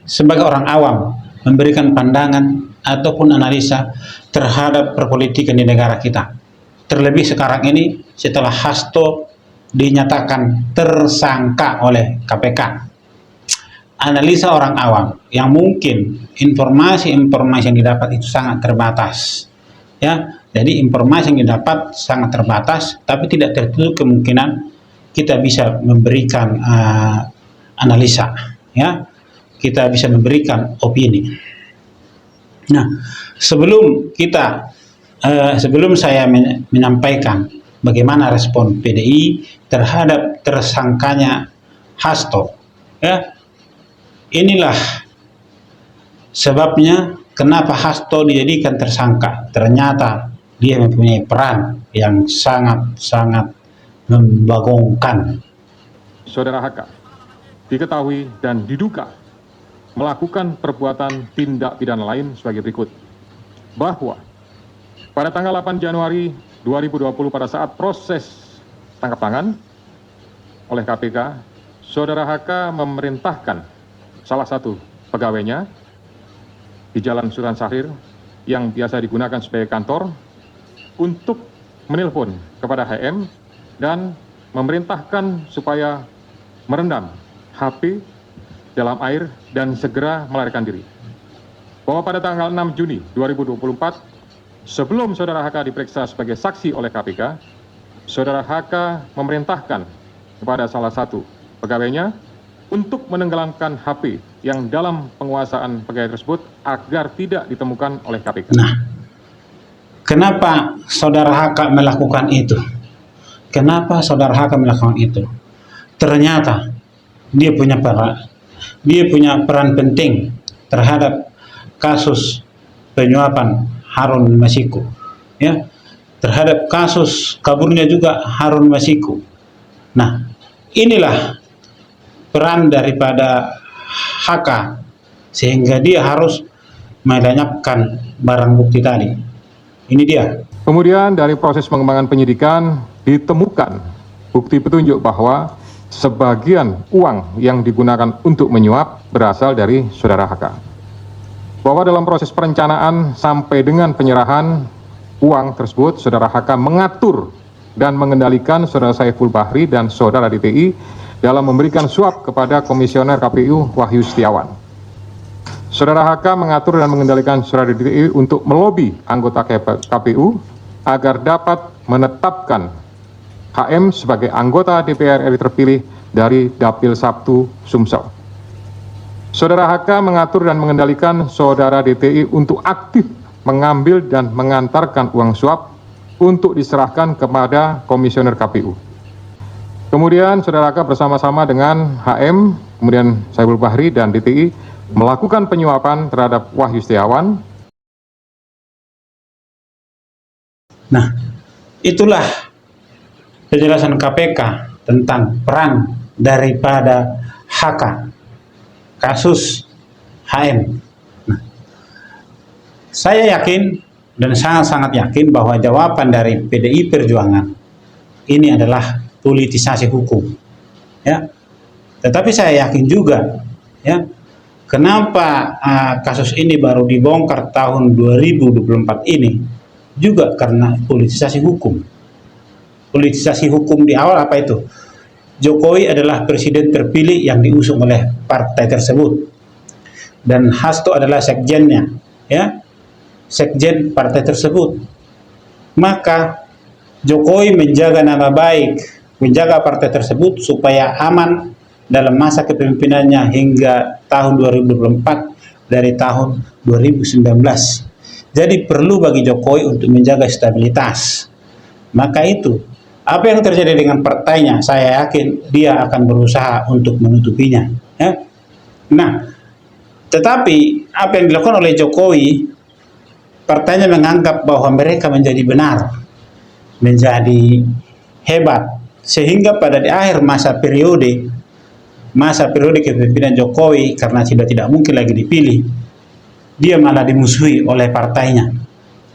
sebagai orang awam memberikan pandangan ataupun analisa terhadap perpolitikan di negara kita. Terlebih sekarang ini setelah Hasto dinyatakan tersangka oleh KPK. Analisa orang awam yang mungkin informasi-informasi yang didapat itu sangat terbatas. Ya, jadi informasi yang didapat sangat terbatas, tapi tidak tertutup kemungkinan kita bisa memberikan analisa, ya, kita bisa memberikan opini. Nah, sebelum saya menyampaikan bagaimana respon PDI terhadap tersangkanya Hasto, ya, inilah sebabnya kenapa Hasto dijadikan tersangka. Ternyata dia mempunyai peran yang sangat membagongkan. Saudara HK diketahui dan diduga melakukan perbuatan tindak pidana lain sebagai berikut. Bahwa pada tanggal 8 Januari 2020 pada saat proses tangkap tangan oleh KPK, Saudara HK memerintahkan salah satu pegawainya di Jalan Suran Syahrir yang biasa digunakan sebagai kantor untuk menelpon kepada HM dan memerintahkan supaya merendam HP dalam air dan segera melarikan diri. Bahwa pada tanggal 6 Juni 2024, sebelum Saudara HK diperiksa sebagai saksi oleh KPK, Saudara HK memerintahkan kepada salah satu pegawainya untuk menenggelamkan HP yang dalam penguasaan pegawai tersebut agar tidak ditemukan oleh KPK. Nah, kenapa Saudara HK melakukan itu? Kenapa Saudara HK melakukan itu? Ternyata dia punya peran penting terhadap kasus penyuapan Harun Masiku, ya, terhadap kasus kaburnya juga Harun Masiku. Nah, inilah peran daripada HK sehingga dia harus melenyapkan barang bukti tadi. Ini dia. Kemudian dari proses pengembangan penyidikan ditemukan bukti petunjuk bahwa sebagian uang yang digunakan untuk menyuap berasal dari Saudara HK. Bahwa dalam proses perencanaan sampai dengan penyerahan uang tersebut, Saudara HK mengatur dan mengendalikan Saudara Saiful Bahri dan Saudara DTI dalam memberikan suap kepada Komisioner KPU Wahyu Setiawan. Saudara HK mengatur dan mengendalikan Saudara DTI untuk melobi anggota KPU agar dapat menetapkan HM sebagai anggota DPR RI terpilih dari Dapil 1 Sumsel. Saudara HK mengatur dan mengendalikan Saudara DTI untuk aktif mengambil dan mengantarkan uang suap untuk diserahkan kepada Komisioner KPU. Kemudian Saudara HK bersama-sama dengan HM, kemudian Saiful Bahri dan DTI melakukan penyuapan terhadap Wahyu Setiawan. Nah, itulah penjelasan KPK tentang peran daripada HK kasus HM. Nah, saya yakin dan sangat yakin bahwa jawaban dari PDI Perjuangan ini adalah politisasi hukum, ya. Tetapi saya yakin juga, ya, kenapa kasus ini baru dibongkar tahun 2024 ini juga karena politisasi hukum. Politisasi hukum di awal apa itu? Jokowi adalah presiden terpilih yang diusung oleh partai tersebut dan Hasto adalah sekjennya, ya, sekjen partai tersebut. Maka Jokowi menjaga nama baik, menjaga partai tersebut supaya aman dalam masa kepemimpinannya hingga tahun 2024 dari tahun 2019. Jadi perlu bagi Jokowi untuk menjaga stabilitas. Maka itu apa yang terjadi dengan partainya, saya yakin dia akan berusaha untuk menutupinya, ya. Nah, tetapi apa yang dilakukan oleh Jokowi, partainya menganggap bahwa mereka menjadi benar, menjadi hebat, sehingga pada di akhir masa periode kepemimpinan Jokowi, karena sudah tidak mungkin lagi dipilih, dia malah dimusuhi oleh partainya,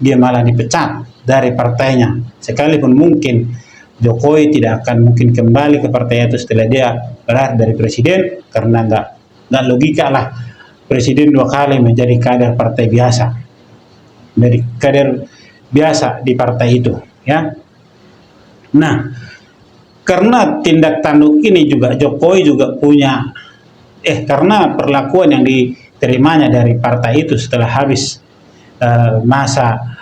dia malah dipecat dari partainya, sekalipun mungkin Jokowi tidak akan mungkin kembali ke partai itu setelah dia berakhir dari presiden, karena nggak logika lah presiden 2 kali menjadi kader partai biasa, dari kader biasa di partai itu, ya. Nah, karena tindak tanduk ini juga Jokowi juga punya, karena perlakuan yang diterimanya dari partai itu setelah habis masa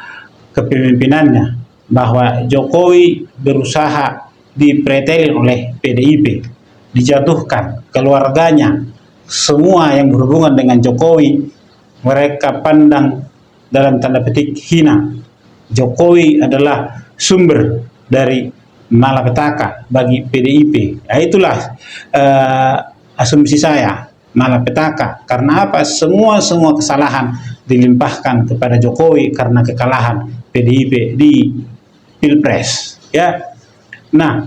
kepemimpinannya, bahwa Jokowi berusaha dipretelin oleh PDIP, dijatuhkan keluarganya, semua yang berhubungan dengan Jokowi mereka pandang dalam tanda petik hina. Jokowi adalah sumber dari malapetaka bagi PDIP. Nah, itulah asumsi saya, malapetaka. Karena apa? Semua kesalahan dilimpahkan kepada Jokowi karena kekalahan PDIP di Pilpres, ya. Nah,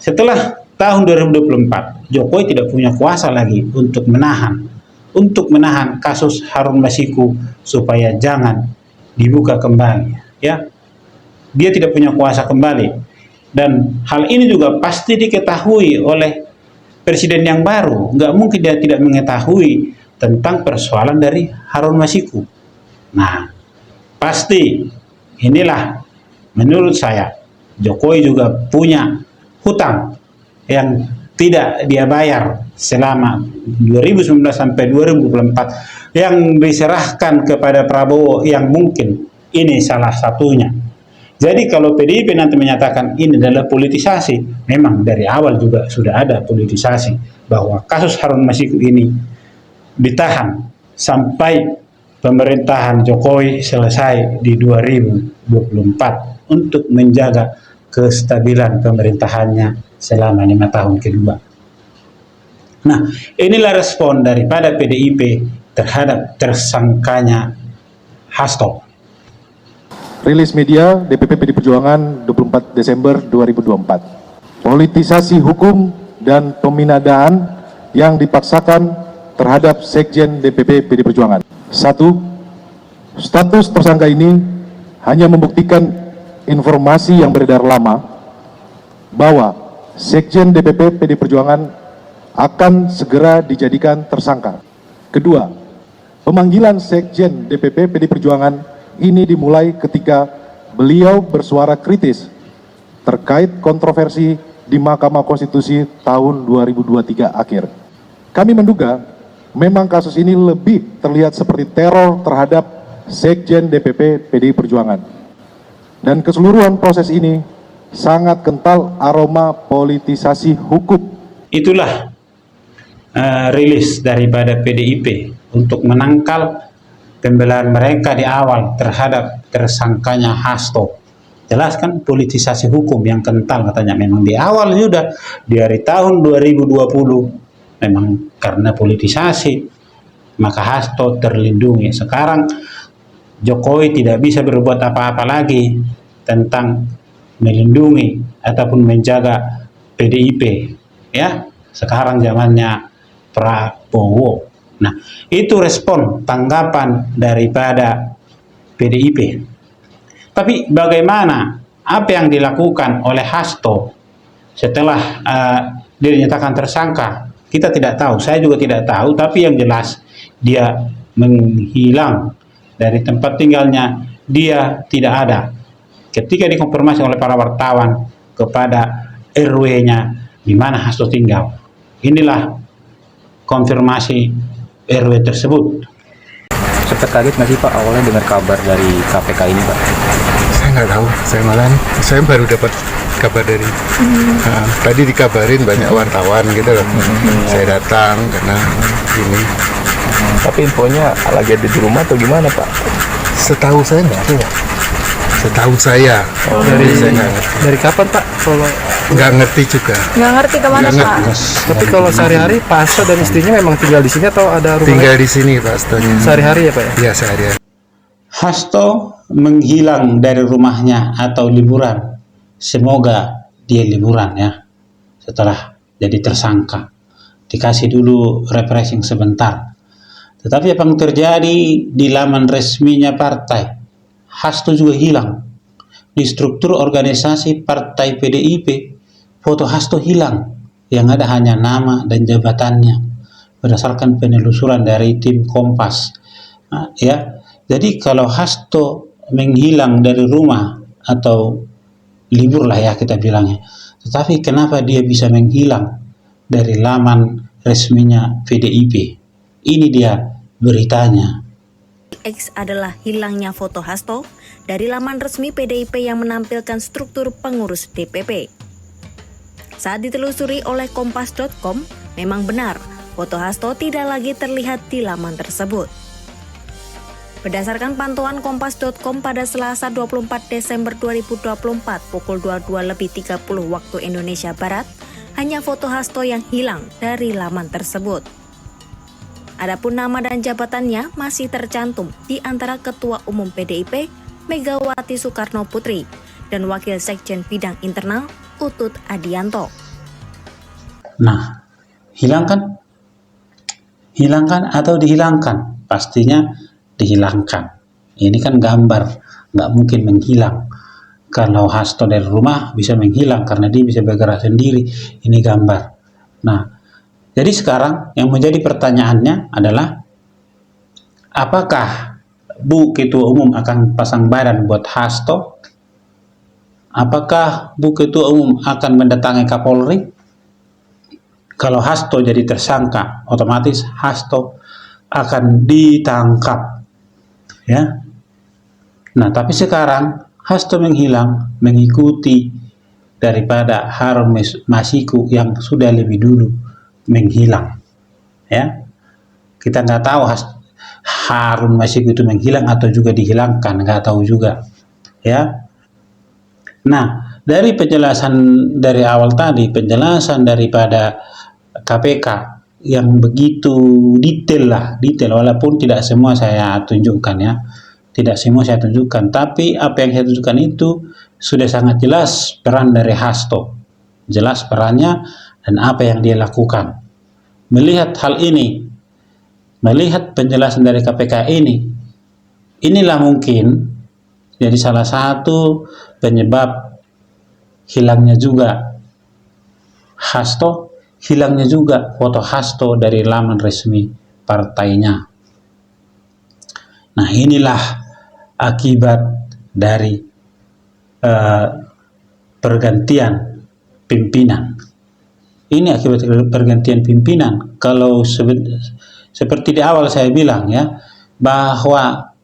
setelah tahun 2024, Jokowi tidak punya kuasa lagi untuk menahan kasus Harun Masiku supaya jangan dibuka kembali, ya. Dia tidak punya kuasa kembali, dan hal ini juga pasti diketahui oleh presiden yang baru. Nggak mungkin dia tidak mengetahui tentang persoalan dari Harun Masiku. Nah, pasti inilah menurut saya Jokowi juga punya hutang yang tidak dia bayar selama 2019 sampai 2024 yang diserahkan kepada Prabowo, yang mungkin ini salah satunya. Jadi kalau PDIP nanti menyatakan ini adalah politisasi, memang dari awal juga sudah ada politisasi, bahwa kasus Harun Masiku ini ditahan sampai pemerintahan Jokowi selesai di 2024 untuk menjaga kestabilan pemerintahannya selama 5 tahun kedua. Nah, inilah respon daripada PDIP terhadap tersangkanya Hasto. Rilis media DPP PD Perjuangan 24 Desember 2024. Politisasi hukum dan peminadaan yang dipaksakan terhadap Sekjen DPP PD Perjuangan. 1. Status tersangka ini hanya membuktikan informasi yang beredar lama bahwa Sekjen DPP PD Perjuangan akan segera dijadikan tersangka. Kedua, pemanggilan Sekjen DPP PD Perjuangan ini dimulai ketika beliau bersuara kritis terkait kontroversi di Mahkamah Konstitusi tahun 2023 akhir. Kami menduga memang kasus ini lebih terlihat seperti teror terhadap Sekjen DPP PDI Perjuangan. Dan keseluruhan proses ini sangat kental aroma politisasi hukum. Itulah rilis daripada PDIP untuk menangkal pembelaan mereka di awal terhadap tersangkanya Hasto. Jelas kan, politisasi hukum yang kental katanya. Memang di awal sudah dari tahun 2020 memang karena politisasi maka Hasto terlindungi. Sekarang Jokowi tidak bisa berbuat apa-apa lagi tentang melindungi ataupun menjaga PDIP, ya. Sekarang zamannya Prabowo. Nah, itu respon tanggapan daripada PDIP. Tapi bagaimana, apa yang dilakukan oleh Hasto setelah dia dinyatakan tersangka? Kita tidak tahu, saya juga tidak tahu, tapi yang jelas dia menghilang dari tempat tinggalnya, dia tidak ada. Ketika dikonfirmasi oleh para wartawan kepada RW-nya di mana Hasto tinggal, inilah konfirmasi RW tersebut. Sempat kaget nggak sih Pak awalnya dengar kabar dari KPK ini Pak? Saya nggak tahu, saya baru dapat kabar dari tadi dikabarin banyak wartawan gitu loh. Saya datang karena ini. Tapi infonya lagi ada di rumah atau gimana Pak? Setahu saya nggak ada. Setahu saya. Saya nggak ngerti. Dari kapan Pak? Kalau nggak ngerti juga. Nggak ngerti kemana Nggak Pak? ngerti. tapi kalau sehari-hari Pak Hasto dan istrinya memang tinggal di sini atau ada rumah Tinggal di sini Pak Astonya. sehari-hari ya Pak ya? Iya, sehari-hari. Hasto menghilang dari rumahnya atau liburan. Semoga dia liburan, ya. Setelah jadi tersangka, dikasih dulu refreshing sebentar. Tetapi apa yang terjadi di laman resminya partai, Hasto juga hilang. Di struktur organisasi partai PDIP, foto Hasto hilang. Yang ada hanya nama dan jabatannya. berdasarkan penelusuran dari tim Kompas. Ya, jadi kalau Hasto menghilang dari rumah atau libur lah ya kita bilangnya, tetapi kenapa dia bisa menghilang dari laman resminya PDIP? Ini dia beritanya. X adalah hilangnya foto Hasto dari laman resmi PDIP yang menampilkan struktur pengurus DPP. Saat ditelusuri oleh Kompas.com, memang benar foto Hasto tidak lagi terlihat di laman tersebut. Berdasarkan pantauan Kompas.com pada Selasa 24 Desember 2024 pukul 22.30 waktu Indonesia Barat, hanya foto Hasto yang hilang dari laman tersebut. Adapun nama dan jabatannya masih tercantum di antara Ketua Umum PDIP Megawati Soekarno Putri dan Wakil Sekjen Bidang Internal Utut Adianto. Nah, hilangkan? Hilangkan atau dihilangkan? Pastinya dihilangkan. Ini kan gambar, nggak mungkin menghilang. Kalau Hasto dari rumah bisa menghilang karena dia bisa bergerak sendiri. Ini gambar. Nah, jadi sekarang yang menjadi pertanyaannya adalah apakah Bu Ketua Umum akan pasang badan buat Hasto? Apakah Bu Ketua Umum akan mendatangi Kapolri? Kalau Hasto jadi tersangka, otomatis Hasto akan ditangkap. Ya. Nah, tapi sekarang Hasto menghilang mengikuti daripada Harun Masiku yang sudah lebih dulu menghilang. Ya. Kita nggak tahu Harun Masiku itu menghilang atau juga dihilangkan, nggak tahu juga. Ya. Nah, dari penjelasan dari awal tadi, penjelasan daripada KPK yang begitu detail walaupun tidak semua saya tunjukkan ya, tidak semua saya tunjukkan, tapi apa yang saya tunjukkan itu sudah sangat jelas peran dari Hasto, jelas perannya dan apa yang dia lakukan. Melihat hal ini, melihat penjelasan dari KPK ini, inilah mungkin jadi salah satu penyebab hilangnya juga Hasto, hilangnya juga foto Hasto dari laman resmi partainya. Nah, inilah akibat dari pergantian pimpinan. Ini akibat pergantian pimpinan. Kalau seperti di awal saya bilang ya, bahwa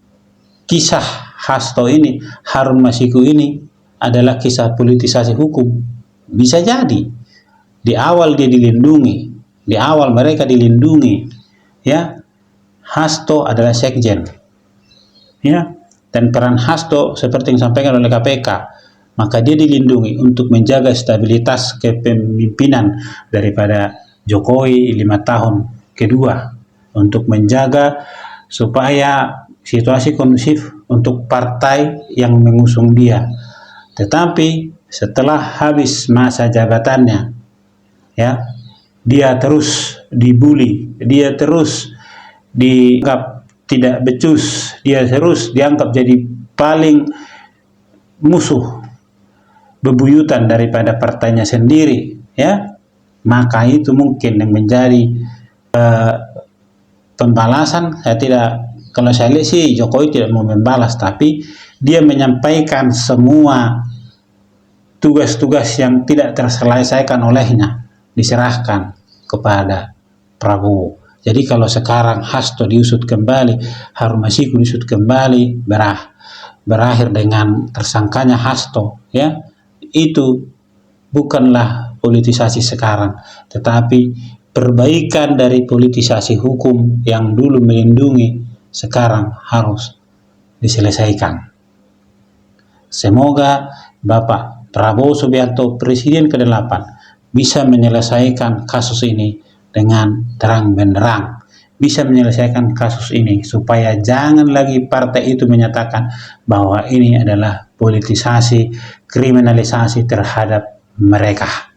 kisah Hasto ini, Harun Masiku ini adalah kisah politisasi hukum. Bisa jadi di awal dia dilindungi, di awal mereka dilindungi, ya. Hasto adalah sekjen, ya, dan peran Hasto seperti yang disampaikan oleh KPK, maka dia dilindungi untuk menjaga stabilitas kepemimpinan daripada Jokowi 5 tahun kedua, untuk menjaga supaya situasi kondusif untuk partai yang mengusung dia. Tetapi setelah habis masa jabatannya, ya, dia terus dibully, dia terus dianggap tidak becus, dia terus dianggap jadi paling musuh bebuyutan daripada partainya sendiri, ya. Maka itu mungkin yang menjadi pembalasan. Kalau saya lihat sih Jokowi tidak mau membalas, tapi dia menyampaikan semua tugas-tugas yang tidak terselesaikan olehnya diserahkan kepada Prabowo. Jadi kalau sekarang Hasto diusut kembali, Harun Masiku diusut kembali, berakhir dengan tersangkanya Hasto, ya, itu bukanlah politisasi sekarang, tetapi perbaikan dari politisasi hukum yang dulu melindungi sekarang harus diselesaikan. Semoga Bapak Prabowo Subianto, Presiden ke-8, bisa menyelesaikan kasus ini dengan terang benderang, bisa menyelesaikan kasus ini supaya jangan lagi partai itu menyatakan bahwa ini adalah politisasi, kriminalisasi terhadap mereka.